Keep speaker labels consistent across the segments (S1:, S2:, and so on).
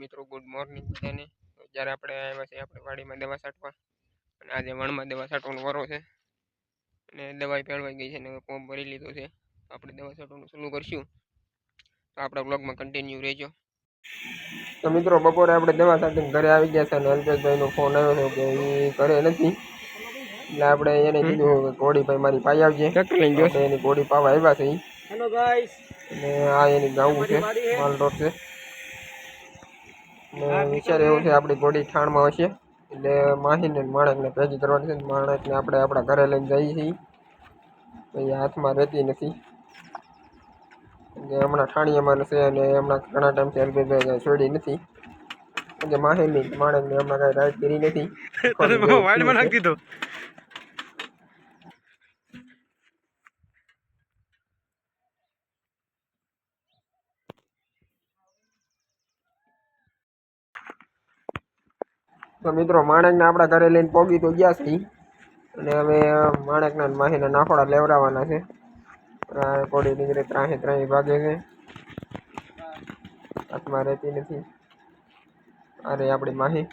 S1: મિત્રો good morning બધાને. જ્યારે આપણે આવ્યા છીએ આપણે વાડીમાં દવા છાંટવા, અને આજે વણમાં દવા છાંટવાનો વારો છે અને દવાઈ પેળવાઈ ગઈ છે અને પંપ ભરી લીધો છે. આપણે દવા છાંટવાનું શરૂ કરશું, તો આપણા બ્લોગમાં કન્ટિન્યુ રહેજો. તો મિત્રો બપોરે આપણે દવા છાંટીને ઘરે આવી ગયા છે અને અલ્પેશભાઈનો ફોન આવ્યો છે કે એ ઘરે નથી, એટલે આપણે એને કીધું કે ઘોડીભાઈ મારી પાઈ આવજે. આપણે એની ઘોડી પાવા આવ્યા છે. Hello guys. અને આ એની ગાવું છે, માલ રોડ છે. ને વિચાર એવું છે આપણી ઘોડી ઠાણમાં હશે, એટલે માહીને માણેકને ભેગી કરવાની છે. માણેકને આપણે આપણા ઘરે લઈને જઈએ છીએ, એ હાથમાં રહેતી નથી. હમણાં ઠાણીયામાં છે અને હમણાં ઘણા ટાઈમથી અલ્પેશભાઈ છોડી નથી. કે માહીની માણેકને હમણાં કાંઈ રાઈડ કરી નથી. વાઇડમાં નાખી દીધો. તો મિત્રો માણેકને આપણા ઘરે લઈને પોગી તો ગયા છે, અને હવે માણેકના માહીના નાખોડા લેવડાવવાના છે. કોડી નીકળે ત્રાહી ભાગે છે, હાથમાં રહેતી નથી. અરે આપણી માહી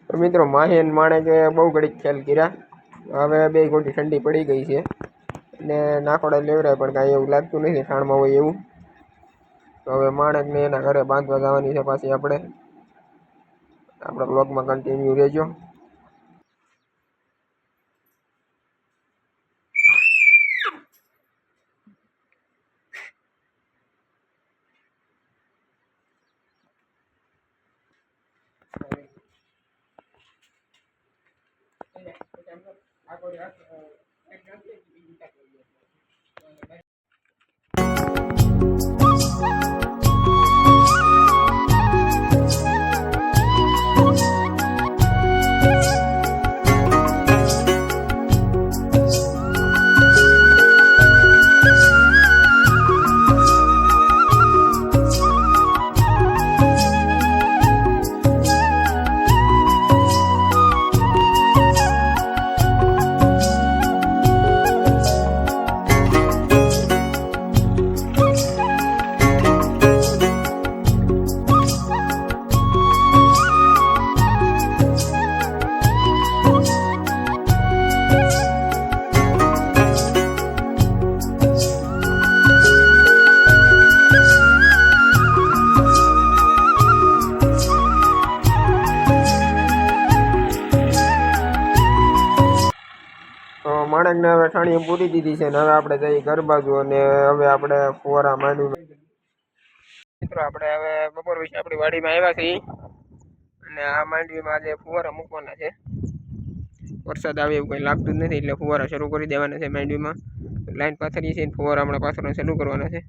S1: તો મિત્રો માહી અને માણેકે બહુ ઘડીક ખ્યાલ કર્યા. હવે બે ગોટી ઠંડી પડી ગઈ છે અને નાખોડા લેવરાય પણ કાંઈ એવું લાગતું નથી ઠાણમાં હોય એવું. તો હવે માણેકને એના ઘરે બાંધવા જવાની છે પાછી. આપણા બ્લોગમાં કન્ટિન્યુ રહેજો. માણેકને હવે ઠાણીએ પૂરી દીધી છે ને હવે આપણે જઈએ ઘર બાજુ, અને હવે આપણે ફુવારા માંડવી. મિત્રો આપણે હવે બપોર વિશે આપણી વાડીમાં આવ્યા છીએ, અને આ માંડવીમાં આજે ફુવારા મૂકવાના છે. વરસાદ આવે એવું કંઈ લાગતું જ નથી, એટલે ફુવારા શરૂ કરી દેવાના છે માંડવીમાં. લાઈન પાથરીએ છીએ, ફુવારા હમણાં પાથરવાનું શરૂ કરવાના છે.